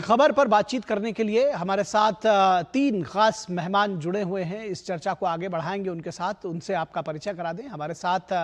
खबर पर बातचीत करने के लिए हमारे साथ तीन खास मेहमान जुड़े हुए हैं। इस चर्चा को आगे बढ़ाएंगे उनके साथ। उनसे आपका परिचय करा दें। हमारे साथ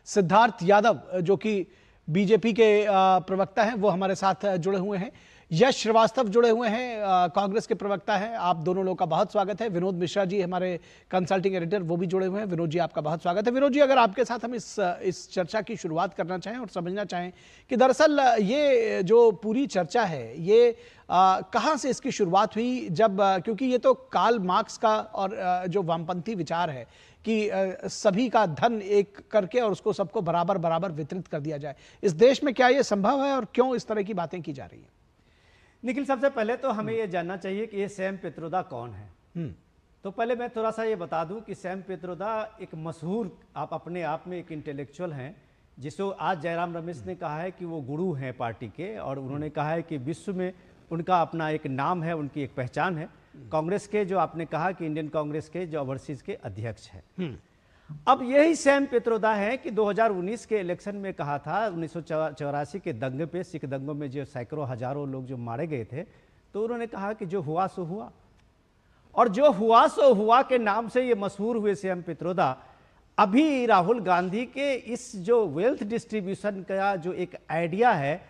सिद्धार्थ यादव जो कि बीजेपी के प्रवक्ता हैं, वो हमारे साथ जुड़े हुए हैं। यश श्रीवास्तव जुड़े हुए हैं, कांग्रेस के प्रवक्ता हैं। आप दोनों लोगों का बहुत स्वागत है। विनोद मिश्रा जी हमारे कंसल्टिंग एडिटर, वो भी जुड़े हुए हैं। विनोद जी, आपका बहुत स्वागत है। विनोद जी, अगर आपके साथ हम इस चर्चा की शुरुआत करना चाहें और समझना चाहें कि दरअसल ये जो पूरी चर्चा है, ये कहाँ से इसकी शुरुआत हुई, जब क्योंकि ये तो कार्ल मार्क्स का और जो वामपंथी विचार है कि सभी का धन एक करके और उसको सबको बराबर बराबर वितरित कर दिया जाए, इस देश में क्या ये संभव है और क्यों इस तरह की बातें की जा रही हैं? निखिल, सबसे पहले तो हमें यह जानना चाहिए कि ये सैम पित्रोदा कौन है। तो पहले मैं थोड़ा सा ये बता दूं कि सैम पित्रोदा एक मशहूर, आप अपने आप में एक इंटेलेक्चुअल हैं, जिसको आज जयराम रमेश ने कहा है कि वो गुरु हैं पार्टी के, और उन्होंने कहा है कि विश्व में उनका अपना एक नाम है, उनकी एक पहचान है। कांग्रेस के, जो आपने कहा कि इंडियन कांग्रेस के जो ओवरसीज के अध्यक्ष हैं। अब यही सैम पित्रोदा है कि 2019 के इलेक्शन में कहा था, 1984 के दंगे पे, सिख दंगों में जो सैकड़ों हजारों लोग जो मारे गए थे, तो उन्होंने कहा कि जो हुआ सो हुआ, और जो हुआ सो हुआ के नाम से ये मशहूर हुए सैम पित्रोदा अभी राहुल गांधी के इस जो वेल्थ डिस्ट्रीब्यूशन का जो एक आइडिया है,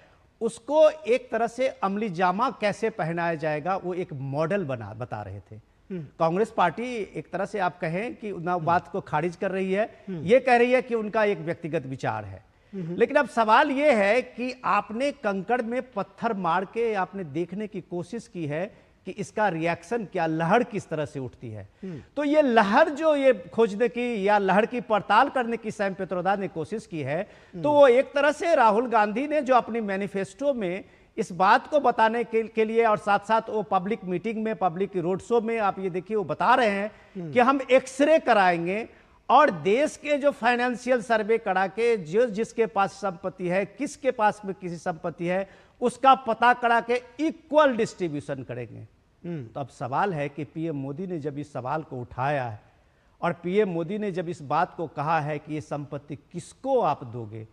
उसको एक तरह से अमली जामा कैसे पहनाया जाएगा, वो एक मॉडल बता रहे थे। कांग्रेस पार्टी एक तरह से आप कहें कि उन बात को खारिज कर रही है, ये कह रही है कि उनका एक व्यक्तिगत विचार है। लेकिन अब सवाल ये है कि आपने कंकड़ में पत्थर मार के आपने देखने की कोशिश की है कि इसका रिएक्शन क्या, लहर किस तरह से उठती है। तो ये लहर जो ये खोजने की या लहर की पड़ताल करने की सैम पित्रोदा ने कोशिश की है, तो वो एक तरह से राहुल गांधी ने जो अपनी मैनिफेस्टो में इस बात को बताने के लिए, और साथ साथ वो पब्लिक मीटिंग में, पब्लिक रोड शो में, आप ये देखिए वो बता रहे हैं कि हम एक्सरे कराएंगे और देश के जो फाइनेंशियल सर्वे करा के जो जिसके पास संपत्ति है, किसके पास में किसी संपत्ति है, उसका पता करा के इक्वल डिस्ट्रीब्यूशन करेंगे। तो अब सवाल है कि पीएम मोदी ने जब इस सवाल को उठाया है और पीएम मोदी ने जब इस बात को कहा है कि ये संपत्ति किसको आप दोगे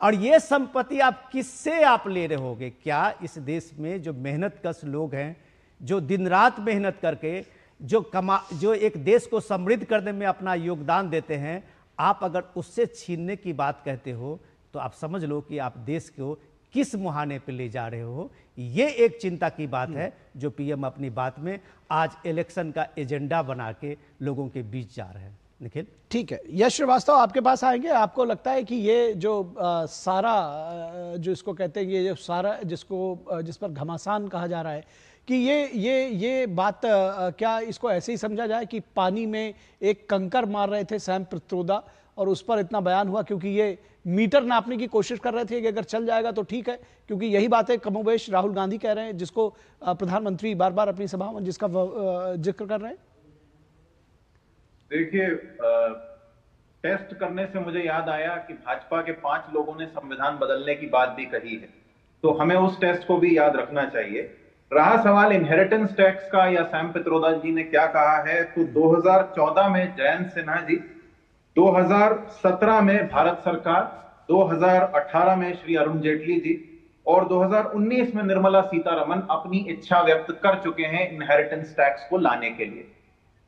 और ये संपत्ति आप किससे आप ले रहे होगे, क्या इस देश में जो मेहनत कश लोग हैं, जो दिन रात मेहनत करके जो एक देश को समृद्ध करने में अपना योगदान देते हैं, आप अगर उससे छीनने की बात कहते हो तो आप समझ लो कि आप देश को किस मुहाने पे ले जा रहे हो। ये एक चिंता की बात है जो पीएम अपनी बात में आज इलेक्शन का एजेंडा बना के लोगों के बीच जा रहे हैं। निखिल, ठीक है। यश श्रीवास्तव, आपके पास आएंगे। आपको लगता है कि ये जो सारा जो इसको कहते हैं, ये जो सारा जिस पर घमासान कहा जा रहा है, कि ये बात क्या इसको ऐसे ही समझा जाए कि पानी में एक कंकर मार रहे थे सैम पित्रोदा और उस पर इतना बयान हुआ क्योंकि ये मीटर नापने की कोशिश कर रहे थे कि अगर चल जाएगा तो ठीक है, क्योंकि यही बातें कमोबेश राहुल गांधी कह रहे हैं, जिसको प्रधानमंत्री बार बार अपनी सभाओं में जिसका जिक्र कर रहे हैं। देखिए, टेस्ट करने से मुझे याद आया कि भाजपा के 5 लोगों ने संविधान बदलने की बात भी कही है, तो हमें उस टेस्ट को भी याद रखना चाहिए। रहा सवाल इनहेरिटेंस टैक्स का या सैम पित्रोदा जी ने क्या कहा है, तो 2014 में जयंत सिन्हा जी, 2017 में भारत सरकार, 2018 में श्री अरुण जेटली जी और 2019 में निर्मला सीतारमण अपनी इच्छा व्यक्त कर चुके हैं इनहेरिटेंस टैक्स को लाने के लिए।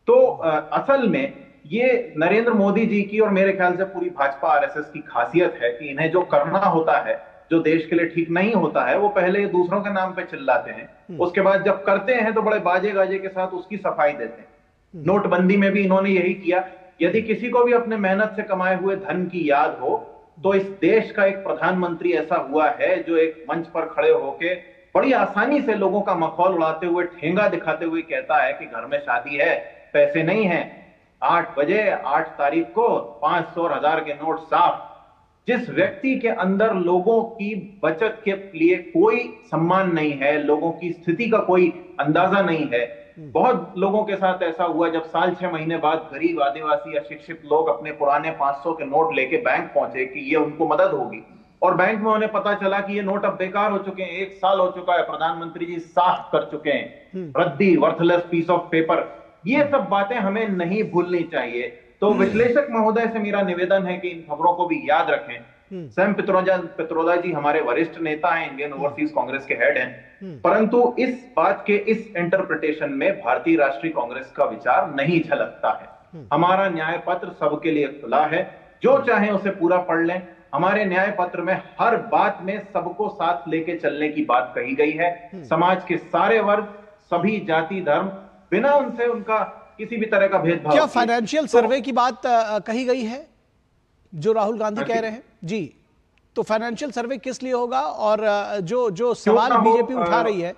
तो असल में ये नरेंद्र मोदी जी की और मेरे ख्याल से पूरी भाजपा आरएसएस की खासियत है कि इन्हें जो करना होता है, जो देश के लिए ठीक नहीं होता है, वो पहले दूसरों के नाम पे चिल्लाते हैं, उसके बाद जब करते हैं तो बड़े बाजे गाजे के साथ उसकी सफाई देते हैं। नोटबंदी में भी इन्होंने यही किया। यदि किसी को भी अपने मेहनत से कमाए हुए धन की याद हो तो इस देश का एक प्रधानमंत्री ऐसा हुआ है जो एक मंच पर खड़े होके बड़ी आसानी से लोगों का मखौल उड़ाते हुए, ठेंगा दिखाते हुए कहता है कि घर में शादी है, पैसे नहीं है। 8 बजे 8 तारीख को 500 और 1000 के नोट साफ। जिस व्यक्ति के अंदर लोगों की बचत के लिए कोई सम्मान नहीं है, लोगों की स्थिति का कोई अंदाजा नहीं है। बहुत लोगों के साथ ऐसा हुआ जब साल 6 महीने बाद गरीब, आदिवासी, अशिक्षित लोग अपने पुराने 500 के नोट लेके बैंक पहुंचे कि ये उनको मदद होगी, और बैंक में उन्हें पता चला कि ये नोट अब बेकार हो चुके हैं, 1 साल हो चुका है, प्रधानमंत्री जी साफ कर चुके हैं, रद्दी, वर्थलेस पीस ऑफ पेपर। ये सब बातें हमें नहीं भूलनी चाहिए। तो विश्लेषक महोदय से मेरा निवेदन है कि इन खबरों को भी याद रखें सैम पित्रोदा जी हमारे वरिष्ठ नेता हैं, इंडियन ओवरसीज कांग्रेस के हेड हैं, परंतु इस बात के इस इंटरप्रिटेशन में भारतीय राष्ट्रीय कांग्रेस का विचार नहीं झलकता है। हमारा न्याय पत्र सबके लिए खुला है, जो चाहे उसे पूरा पढ़ लें। हमारे न्याय पत्र में हर बात में सबको साथ लेके चलने की बात कही गई है। समाज के सारे वर्ग, सभी जाति धर्म, बिना उनसे उनका किसी भी तरह का भेदभाव। क्या फाइनेंशियल सर्वे की बात कही गई है जो राहुल गांधी कह रहे हैं? जी, तो फाइनेंशियल सर्वे किस लिए होगा, और जो सवाल बीजेपी उठा रही है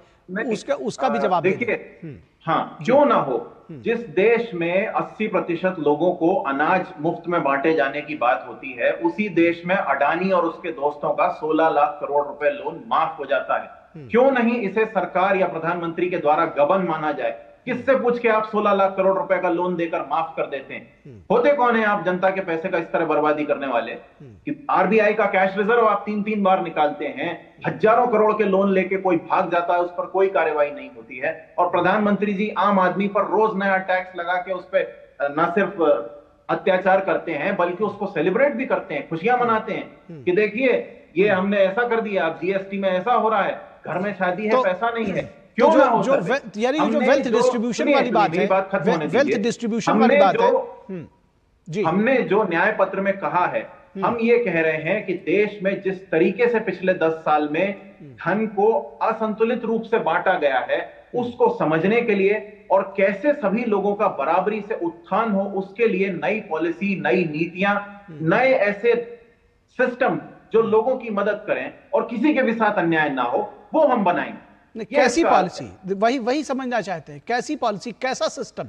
उसका भी जवाब देखिए। हाँ, क्यों ना हो। जिस देश में 80% लोगों को अनाज मुफ्त में बांटे जाने की बात होती है, उसी देश में अडानी और उसके दोस्तों का 16 लाख करोड़ रुपए लोन माफ हो जाता है। क्यों नहीं इसे सरकार या प्रधानमंत्री के द्वारा गबन माना जाए? किससे पूछ के आप 16 लाख करोड़ रुपए का लोन देकर माफ कर देते हैं? होते कौन है आप जनता के पैसे का इस तरह बर्बादी करने वाले? कि आरबीआई का कैश रिजर्व आप 3-3 बार निकालते हैं, हजारों करोड़ के लोन लेके कोई भाग जाता है, उस पर कोई कार्रवाई नहीं होती है, और प्रधानमंत्री जी आम आदमी पर रोज नया टैक्स लगा के उस पर न सिर्फ अत्याचार करते हैं बल्कि उसको सेलिब्रेट भी करते हैं, खुशियां मनाते हैं कि देखिए ये हमने ऐसा कर दिया, अब जीएसटी में ऐसा हो रहा है, घर में शादी है, पैसा नहीं है। तो जो वेल्थ डिस्ट्रीब्यूशन वाली बात है, वेल्थ डिस्ट्रीब्यूशन वाली बात है जी, हमने जो न्याय पत्र में कहा है, हम ये कह रहे हैं कि देश में जिस तरीके से पिछले 10 साल में धन को असंतुलित रूप से बांटा गया है, उसको समझने के लिए और कैसे सभी लोगों का बराबरी से उत्थान हो, उसके लिए नई पॉलिसी, नई नीतियां, नए ऐसे सिस्टम जो लोगों की मदद करें और किसी के भी साथ अन्याय ना हो, वो हम बनाएंगे। कैसी पॉलिसी, वही समझना चाहते हैं, कैसी पॉलिसी, कैसा सिस्टम?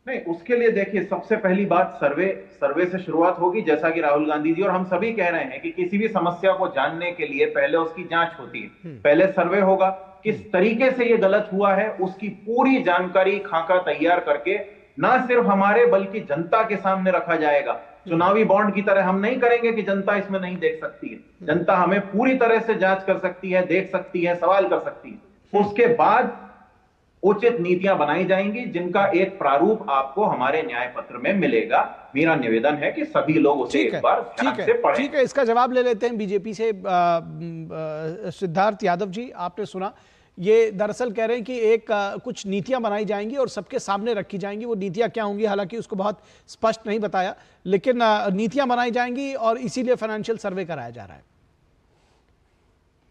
नहीं, उसके लिए देखिए, सबसे पहली बात सर्वे से शुरुआत होगी, जैसा कि राहुल गांधी जी और हम सभी कह रहे हैं कि किसी भी समस्या को जानने के लिए पहले उसकी जांच होती है। पहले सर्वे होगा, किस तरीके से ये गलत हुआ है उसकी पूरी जानकारी खाका तैयार करके ना सिर्फ हमारे बल्कि जनता के सामने रखा जाएगा। चुनावी बॉन्ड की तरह हम नहीं करेंगे कि जनता इसमें नहीं देख सकती है। जनता हमें पूरी तरह से जांच कर सकती है, देख सकती है, सवाल कर सकती है। उसके बाद उचित नीतियां बनाई जाएंगी जिनका एक प्रारूप आपको हमारे न्याय पत्र में मिलेगा। मेरा निवेदन है कि सभी लोग उसे एक बार ध्यान से पढ़ें। ठीक है, इसका जवाब ले लेते हैं बीजेपी से। सिद्धार्थ यादव जी, आपने सुना, ये दरअसल कह रहे हैं कि कुछ नीतियां बनाई जाएंगी और सबके सामने रखी जाएंगी। वो नीतियां क्या होंगी हालांकि उसको बहुत स्पष्ट नहीं बताया, लेकिन नीतियां बनाई जाएंगी और इसीलिए फाइनेंशियल सर्वे कराया जा रहा है।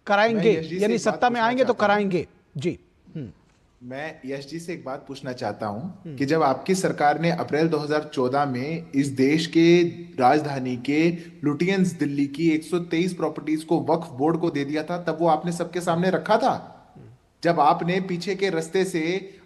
कराएंगे, यानी सत्ता में आएंगे तो कराएंगे। जी, मैं यश जी से एक बात पूछना चाहता हूं कि जब आपकी सरकार ने अप्रैल 2014 में इस देश के राजधानी के लुटियंस दिल्ली की 123 प्रॉपर्टीज को वक्फ बोर्ड को दे दिया था, तब वो आपने सबके सामने रखा था। जब आपने पीछे के रास्ते से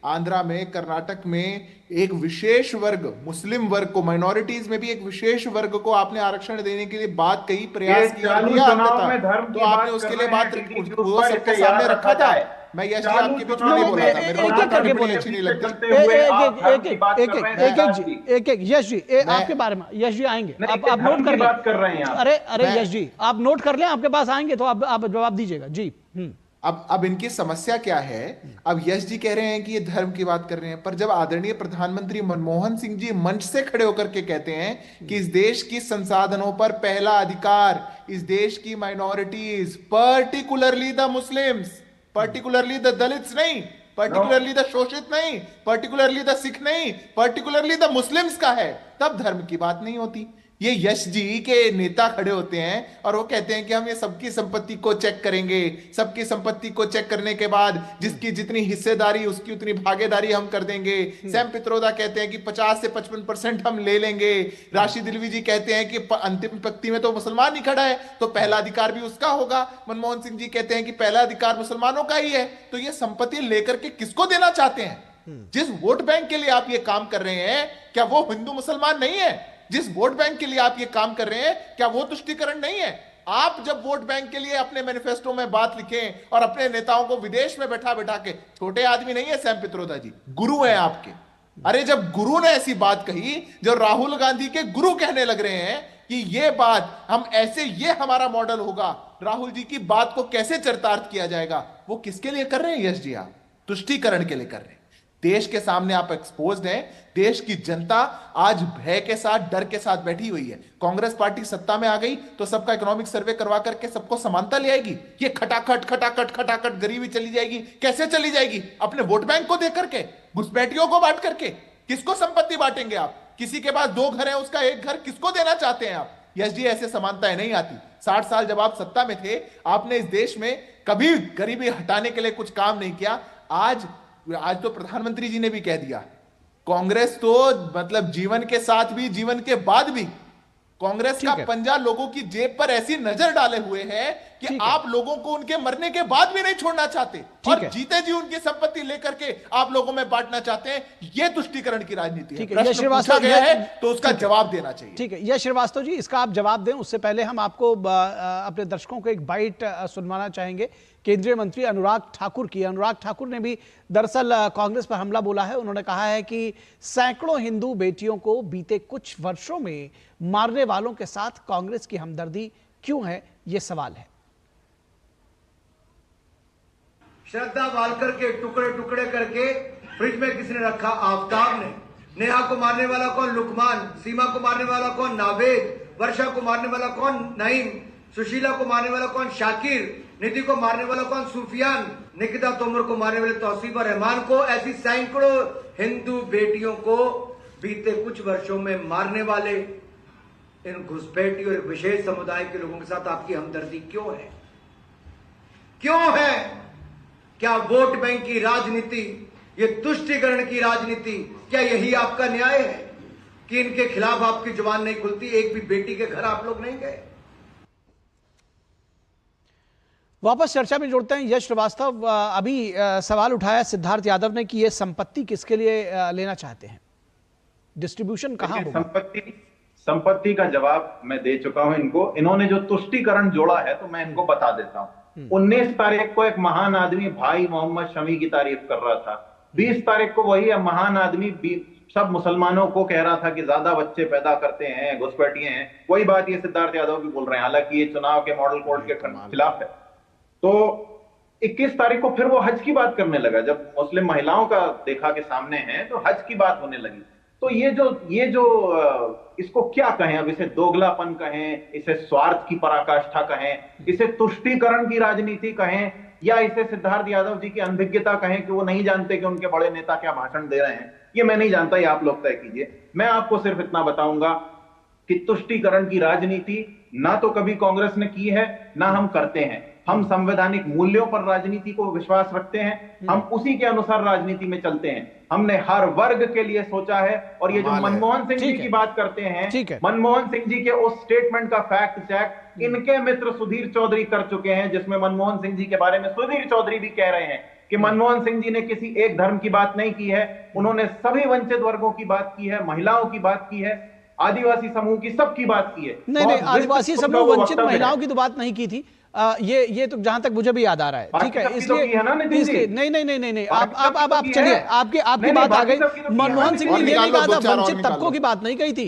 आंध्रा में, कर्नाटक में एक विशेष वर्ग, मुस्लिम वर्ग को, माइनॉरिटीज में भी एक विशेष वर्ग को आपने आरक्षण देने के लिए बात कही, प्रयास किया, तो आपने उसके लिए बात सबके सामने रखा था। मैं यश जी आपके बीच में नहीं बोला था, मेरे को करके बोले अच्छी नहीं लगती। एक यश जी आपके बारे में, यश जी आएंगे, आप नोट कर बात कर रहे हैं। अरे यश जी आप नोट कर लें, आपके पास आएंगे तो आप जवाब दीजिएगा। जी, अब इनकी समस्या क्या है? अब यश जी कह रहे हैं कि ये धर्म की बात कर रहे हैं, पर जब आदरणीय प्रधानमंत्री मनमोहन सिंह जी मंच से खड़े होकर के कहते हैं कि इस देश की संसाधनों पर पहला अधिकार इस देश की minorities, particularly the Muslims, particularly the Dalits नहीं, पर्टिकुलरली द शोषित नहीं, पर्टिकुलरली द सिख नहीं, पर्टिकुलरली द मुस्लिम्स का है, तब धर्म की बात नहीं होती। ये यश जी के नेता खड़े होते हैं और वो कहते हैं कि हम ये सबकी संपत्ति को चेक करेंगे, सबकी संपत्ति को चेक करने के बाद जिसकी जितनी हिस्सेदारी उसकी उतनी भागीदारी हम कर देंगे। सैम पित्रोदा कहते हैं कि 50 से 55% हम ले लेंगे। राशिद रिजवी जी कहते हैं कि अंतिम पंक्ति में तो मुसलमान ही खड़ा है तो पहला अधिकार भी उसका होगा। मनमोहन सिंह जी कहते हैं कि पहला अधिकार मुसलमानों का ही है। तो ये संपत्ति लेकर के किसको देना चाहते हैं? जिस वोट बैंक के लिए आप ये काम कर रहे हैं, क्या वो हिंदू मुसलमान नहीं है? जिस वोट बैंक के लिए आप ये काम कर रहे हैं, क्या वो तुष्टीकरण नहीं है? आप जब वोट बैंक के लिए अपने मैनिफेस्टो में बात लिखें और अपने नेताओं को विदेश में बैठा बैठा के, छोटे आदमी नहीं है सैम पित्रोदा जी, गुरु हैं आपके। अरे जब गुरु ने ऐसी बात कही, जो राहुल गांधी के गुरु कहने लग रहे हैं कि ये बात हम ऐसे, ये हमारा मॉडल होगा, राहुल जी की बात को कैसे चरितार्थ किया जाएगा, वो किसके लिए कर रहे हैं यश जी? आप तुष्टीकरण के लिए कर रहे हैं। देश के सामने आप एक्सपोज्ड हैं। देश की जनता आज भय के साथ, डर के साथ बैठी हुई है। कांग्रेस पार्टी सत्ता में आ गई तो सबका इकोनॉमिक सर्वे करवा करके सबको समानता ले आएगी। ये खटाखट खटाखट खटाखट गरीबी चली जाएगी। कैसे चली जाएगी? अपने वोट बैंक को देकर के, घुसपैठियों को बांट करके। किसको संपत्ति बांटेंगे आप? किसी के पास 2 घर है, उसका 1 घर किसको देना चाहते हैं आप? यस जी, ऐसे समानताएं नहीं आती। 60 साल जब आप सत्ता में थे, आपने इस देश में कभी गरीबी हटाने के लिए कुछ काम नहीं किया। आज तो प्रधानमंत्री जी ने भी कह दिया, कांग्रेस तो मतलब जीवन के साथ भी, जीवन के बाद भी कांग्रेस का पंजा लोगों की जेब पर ऐसी नजर डाले हुए है कि आप लोगों को उनके मरने के बाद भी नहीं छोड़ना चाहते, और जीते जी उनकी संपत्ति लेकर के आप लोगों में बांटना चाहते हैं। यह तुष्टीकरण की राजनीति है। प्रश्न पूछा गया है तो उसका जवाब देना चाहिए। ठीक है, यह श्रीवास्तव जी, इसका आप जवाब दें उससे पहले हम आपको अपने दर्शकों को एक बाइट सुनवाना चाहेंगे केंद्रीय मंत्री अनुराग ठाकुर की। अनुराग ठाकुर ने भी दरअसल कांग्रेस पर हमला बोला है। उन्होंने कहा है कि सैकड़ों हिंदू बेटियों को बीते कुछ वर्षों में मारने वालों के साथ कांग्रेस की हमदर्दी क्यों है, यह सवाल है। श्रद्धा वालकर के टुकड़े टुकड़े करके फ्रिज में किसने रखा? आफ्ताब ने। नेहा को मारने वाला कौन? लुकमान। सीमा को मारने वाला कौन? नावेद। वर्षा को मारने वाला कौन? नईम। सुशीला को मारने वाला कौन? शाकिर। निधि को मारने वाला कौन? सुफियान। निकिता तोमर को मारने वाले तौसीफ रहमान को। ऐसी सैकड़ों हिंदू बेटियों को बीते कुछ वर्षों में मारने वाले इन घुसपैठी और विशेष समुदाय के लोगों के साथ आपकी हमदर्दी क्यों है? क्यों है? क्या वोट बैंक की राजनीति, ये तुष्टीकरण की राजनीति, क्या यही आपका न्याय है कि इनके खिलाफ आपकी जुबान नहीं खुलती? एक भी बेटी के घर आप लोग नहीं गए। वापस चर्चा में जोड़ते हैं यश श्रीवास्तव। अभी सवाल उठाया सिद्धार्थ यादव ने कि ये संपत्ति किसके लिए लेना चाहते हैं, डिस्ट्रीब्यूशन कहां होगा? संपत्ति का जवाब मैं दे चुका हूं इनको। इन्होंने जो तुष्टीकरण जोड़ा है तो मैं इनको बता देता हूं। 19 तारीख को एक महान आदमी भाई मोहम्मद शमी की तारीफ कर रहा था। 20 तारीख को वही महान आदमी सब मुसलमानों को कह रहा था कि ज्यादा बच्चे पैदा करते हैं, घुसपैठिए हैं। वही बात ये सिद्धार्थ यादव भी बोल रहे हैं, हालांकि ये चुनाव के मॉडल कोड के खिलाफ है। तो 21 तारीख को फिर वो हज की बात करने लगा। जब मुस्लिम महिलाओं का देखा के सामने है तो हज की बात होने लगी। तो ये जो इसको क्या कहें, अब इसे दोगलापन कहें, इसे स्वार्थ की पराकाष्ठा कहें, इसे तुष्टीकरण की राजनीति कहें, या इसे सिद्धार्थ यादव जी की अनभिज्ञता कहें कि वो नहीं जानते कि उनके बड़े नेता क्या भाषण दे रहे हैं, ये मैं नहीं जानता, ये आप लोग तय कीजिए। मैं आपको सिर्फ इतना बताऊंगा कि तुष्टीकरण की राजनीति ना तो कभी कांग्रेस ने की है, ना हम करते हैं। हम संवैधानिक मूल्यों पर राजनीति को विश्वास रखते हैं, हम उसी के अनुसार राजनीति में चलते हैं। हमने हर वर्ग के लिए सोचा है। और ये जो मनमोहन सिंह जी की बात करते हैं, मनमोहन सिंह जी के उस स्टेटमेंट का फैक्ट चेक इनके मित्र सुधीर चौधरी कर चुके हैं, जिसमें मनमोहन सिंह जी के बारे में सुधीर चौधरी भी कह रहे हैं कि मनमोहन सिंह जी ने किसी एक धर्म की बात नहीं की है, उन्होंने सभी वंचित वर्गों की बात की है, महिलाओं की बात की है, आदिवासी समूह की, सबकी बात की है। नहीं, आदिवासी समूह, वंचित महिलाओं की तो बात नहीं की थी। ये तो जहां तक मुझे भी याद आ रहा है। ठीक है, इसलिए नहीं, आप चलिए, आपकी बात आ गई। मनमोहन सिंह ने ये नहीं कहा था, वंचित तबकों की बात नहीं कही थी।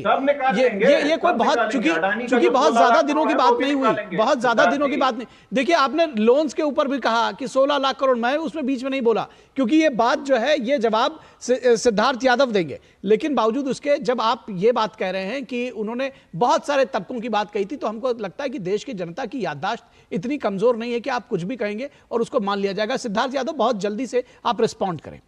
ये कोई बहुत, चूंकि बहुत ज्यादा दिनों की बात नहीं हुई, बहुत ज्यादा दिनों की बात नहीं। देखिए, आपने लोन्स के ऊपर भी कहा कि 16 लाख करोड़, मैं उसमें बीच में नहीं बोला, क्योंकि ये बात जो है ये जवाब सिद्धार्थ यादव देंगे। लेकिन बावजूद उसके जब आप ये बात कह रहे हैं कि उन्होंने बहुत सारे तबकों की बात कही थी, तो हमको लगता है कि देश की जनता की याददाश्त इतनी कमजोर नहीं है कि आप कुछ भी कहेंगे और उसको मान लिया जाएगा। सिद्धार्थ यादव, बहुत जल्दी से आप रिस्पॉन्ड करें।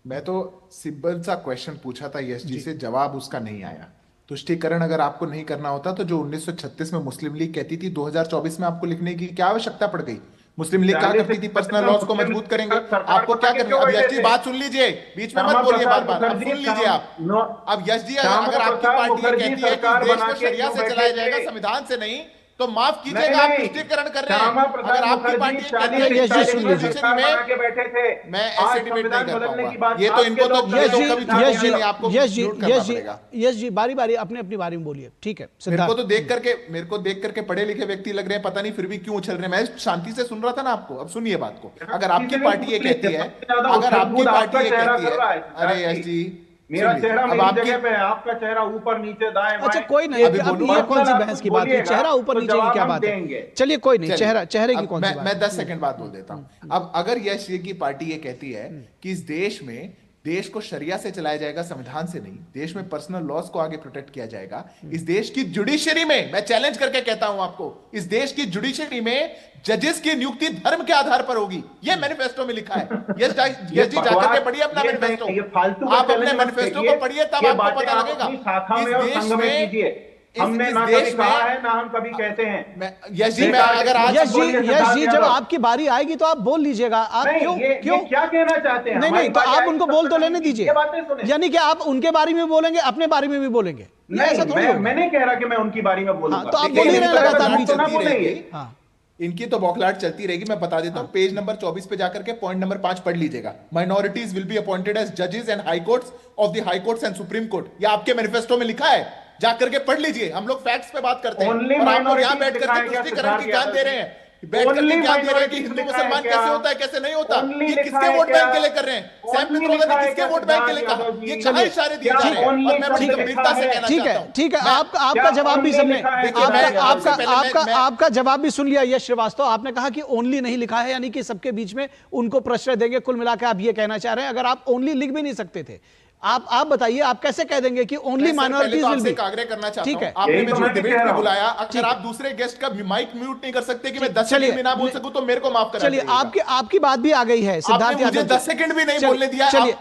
मैं तो सिंपल सा क्वेश्चन पूछा था यश जी से, जवाब उसका नहीं आया। तुष्टीकरण अगर आपको नहीं करना होता तो जो 1936 में मुस्लिम लीग कहती थी, 2024 में आपको लिखने की क्या आवश्यकता पड़ गई? मुस्लिम लीग क्या करती थी? पर्सनल लॉज को मजबूत करेंगे। आपको क्या करना है? अब यश जी बात सुन लीजिए, बीच में मत बोलिए बार बार, सुन लीजिए आप। अब यश जी, अगर आपकी पार्टी कहती है कि देश को शरिया से चलाया जाएगा, संविधान से नहीं, तो माफ कीजिएगा, आप तुष्टीकरण कर रहे हैं। अगर आपकी पार्टी कहती है कि बैठे थे, मैं ऐसे डिबेट नहीं कर पाऊंगा। ये तो इनको तो यश जी बारी बारी अपनी बारी में बोलिए। ठीक है, मेरे को देख करके पढ़े लिखे व्यक्ति लग रहे हैं, पता नहीं फिर भी क्यों उछल रहे हैं। मैं शांति से सुन रहा था ना आपको। अब सुनिए बात को। अगर आपकी पार्टी ये कहती है, अरे यश जी, मेरा चेहरा मेरी जगह पे है, आपका चेहरा ऊपर नीचे दाएं बाएं। अच्छा, कोई नहीं, अब ये कौन सी बहस की बात है? चेहरा ऊपर नीचे की क्या बात है? चलिए, कोई नहीं, चेहरे की कौन सी बात? मैं 10 सेकंड बाद बोल देता हूं। अब अगर यश की पार्टी ये कहती है कि इस देश में देश को शरिया से चलाया जाएगा, संविधान से नहीं। देश में पर्सनल लॉज को आगे प्रोटेक्ट किया जाएगा। इस देश की जुडिशरी में, मैं चैलेंज करके कहता हूं आपको, इस देश की जुडिशरी में जजेस की नियुक्ति धर्म के आधार पर होगी। यह मैनिफेस्टो में लिखा है। यस जी, जाकर के पढ़िए अपना मैनिफेस्टो। आप अपने मैनिफेस्टो को पढ़िए, तब आपको पता लगेगा। इस देश में हमने ना कभी कहा है ना हम कभी कहते हैं। यश जी, जब आपकी बारी आएगी तो आप बोल लीजिएगा। आप क्यों क्या कहना चाहते हैं? नहीं, तो आप उनको बोल तो लेने दीजिए। यानी कि आप उनके बारे में बोलेंगे, अपने बारे में भी बोलेंगे। नहीं, मैं नहीं कह रहा कि मैं उनकी बारी में बोलूंगा। तो आप बोल ही रहे लगातार। इनकी तो बौखलाहट चलती रहेगी। मैं बता देता हूं, पेज नंबर 24 पे जाकर के पॉइंट नंबर 5 पढ़ लीजिएगा। Minorities will be appointed as जजेस and high courts of the high courts and Supreme Court. ये आपके मैनिफेस्टो में लिखा है, जाकर के पढ़ लीजिए। हम लोग फैक्ट्स पे बात करते हैं और आप लोग यहां बैठ करके तुष्टिकरण की ज्ञान दे रहे हैं, बैठ करके ज्ञान दे रहे हैं कि हिंदू मुसलमान कैसे होता है, कैसे नहीं होता। ये किसके वोट बैंक के लिए कर रहे हैं? सैम पित्रोदा ने किसके वोट बैंक के लिए कहा? ये कहां इशारे दिए जा रहे हैं? और मैं बड़ी गंभीरता से कहना चाहता हूं। ठीक है, आपका जवाब भी सुन लें। आपका जवाब भी सुन लिया यश श्रीवास्तव। आपने कहा कि ओनली नहीं लिखा है, यानी कि सबके बीच में उनको प्रश्रय देंगे। कुल मिलाकर आप ये कहना चाह रहे हैं, अगर आप ओनली लिख भी नहीं सकते थे, आप बताइए आप कैसे कह देंगे कि ओनली माइनॉरिटीज विल बी। आग्रह करना चाहता हूं, ठीक है, आपने मुझे डिबेट में बुलाया, अगर आप दूसरे गेस्ट का माइक म्यूट नहीं कर सकते कि मैं 10 सेकंड में ना बोल सकूं तो मेरे को माफ करा। चलिए, आपकी बात भी आ गई है। सिद्धार्थ यादव, मुझे 10 सेकंड भी नहीं बोलने दिया। चलिए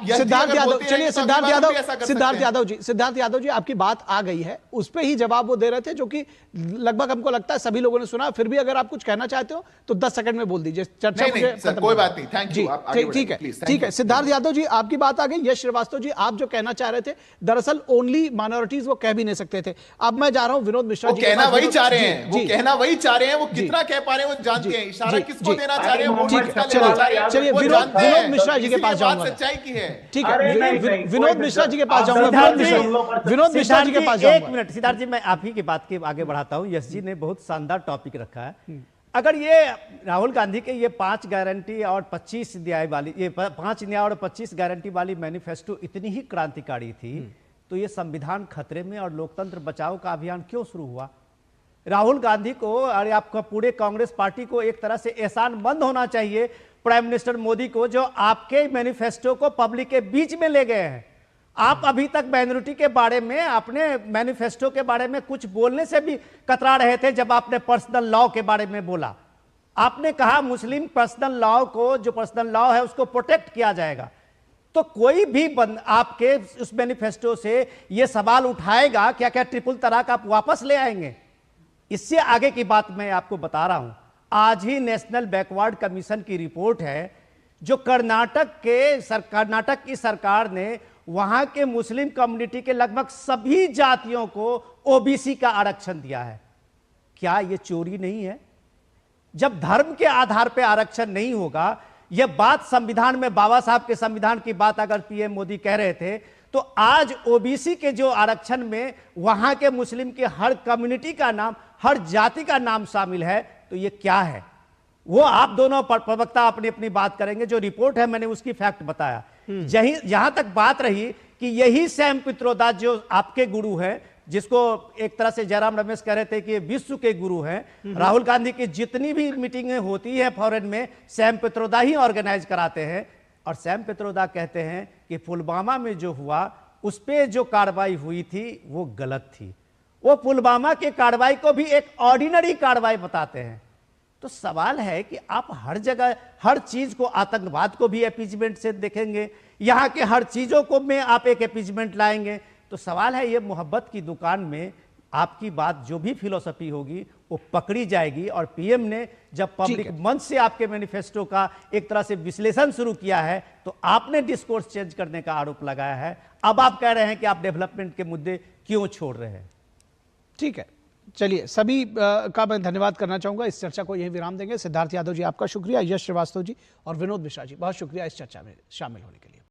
सिद्धार्थ यादव जी, आपकी बात आ गई है। उस पे ही जवाब वो दे रहे थे, जो कि लगभग हमको लगता है सभी लोगों ने सुना। फिर भी अगर आप कुछ कहना चाहते हो तो 10 सेकंड में बोल दीजिए। चर्चा कोई बात नहीं, थैंक यू। ठीक है, सिद्धार्थ यादव जी, आपकी बात आ गई। यश श्रीवास्तव जी, आप जो कहना चाह रहे थे, दरअसल ओनली माइनॉरिटीज वो कह भी नहीं सकते थे। अब मैं जा रहा हूं विनोद मिश्रा जी। कहना वही चाह रहे हैं, वो कहना वही चाह रहे हैं। वो कितना कह पा रहे हैं वो जानते हैं। इशारा किसको देना चाह रहे हैं? चलिए विनोद मिश्रा जी के पास जाऊंगा। सच्चाई की है। ठीक है, विनोद मिश्रा जी के पास जाऊंगा। विनोद मिश्रा जी के पास जाऊंगा। एक मिनट सिद्धार्थ जी, मैं आप ही की बात के आगे बढ़ाता हूं। यश जी ने बहुत शानदार टॉपिक रखा है। अगर ये राहुल गांधी के ये 5 गारंटी और 25 न्याय वाली, ये 5 न्याय और 25 गारंटी वाली मैनिफेस्टो इतनी ही क्रांतिकारी थी, तो ये संविधान खतरे में और लोकतंत्र बचाओ का अभियान क्यों शुरू हुआ? राहुल गांधी को और आपका पूरे कांग्रेस पार्टी को एक तरह से एहसानमंद होना चाहिए प्राइम मिनिस्टर मोदी को, जो आपके मैनिफेस्टो को पब्लिक के बीच में ले गए हैं। आप अभी तक माइनॉरिटी के बारे में, अपने मैनिफेस्टो के बारे में कुछ बोलने से भी कतरा रहे थे। जब आपने पर्सनल लॉ के बारे में बोला, आपने कहा मुस्लिम पर्सनल लॉ को, जो पर्सनल लॉ है उसको प्रोटेक्ट किया जाएगा। तो कोई भी आपके उस मैनिफेस्टो से यह सवाल उठाएगा क्या क्या ट्रिपल तलाक आप वापस ले आएंगे? इससे आगे की बात मैं आपको बता रहा हूं। आज ही नेशनल बैकवर्ड कमीशन की रिपोर्ट है, जो कर्नाटक की सरकार ने वहां के मुस्लिम कम्युनिटी के लगभग सभी जातियों को ओबीसी का आरक्षण दिया है। क्या यह चोरी नहीं है? जब धर्म के आधार पर आरक्षण नहीं होगा, यह बात संविधान में, बाबा साहब के संविधान की बात अगर पीएम मोदी कह रहे थे, तो आज ओबीसी के जो आरक्षण में वहां के मुस्लिम के हर कम्युनिटी का नाम, हर जाति का नाम शामिल है, तो यह क्या है? वो आप दोनों प्रवक्ता अपनी अपनी बात करेंगे। जो रिपोर्ट है मैंने उसकी फैक्ट बताया। जहां तक बात रही कि यही सैम पित्रोदा जो आपके गुरु हैं, जिसको एक तरह से जयराम रमेश कह रहे थे कि विश्व के गुरु हैं, राहुल गांधी की जितनी भी मीटिंगें होती है फॉरेन में, सैम पित्रोदा ही ऑर्गेनाइज कराते हैं। और सैम पित्रोदा कहते हैं कि पुलवामा में जो हुआ, उस पर जो कार्रवाई हुई थी वो गलत थी। वो पुलवामा की कार्रवाई को भी एक ऑर्डिनरी कार्रवाई बताते हैं। तो सवाल है कि आप हर जगह हर चीज को, आतंकवाद को भी अपीजमेंट से देखेंगे, यहां के हर चीजों को में आप एक अपीजमेंट लाएंगे। तो सवाल है, ये मोहब्बत की दुकान में आपकी बात जो भी फिलॉसफी होगी वो पकड़ी जाएगी। और पीएम ने जब पब्लिक मंच से आपके मैनिफेस्टो का एक तरह से विश्लेषण शुरू किया है, तो आपने डिस्कोर्स चेंज करने का आरोप लगाया है। अब आप कह रहे हैं कि आप डेवलपमेंट के मुद्दे क्यों छोड़ रहे हैं? ठीक है, चलिए सभी का मैं धन्यवाद करना चाहूंगा। इस चर्चा को यही विराम देंगे। सिद्धार्थ यादव जी आपका शुक्रिया, यश श्रीवास्तव जी और विनोद मिश्रा जी बहुत शुक्रिया इस चर्चा में शामिल होने के लिए।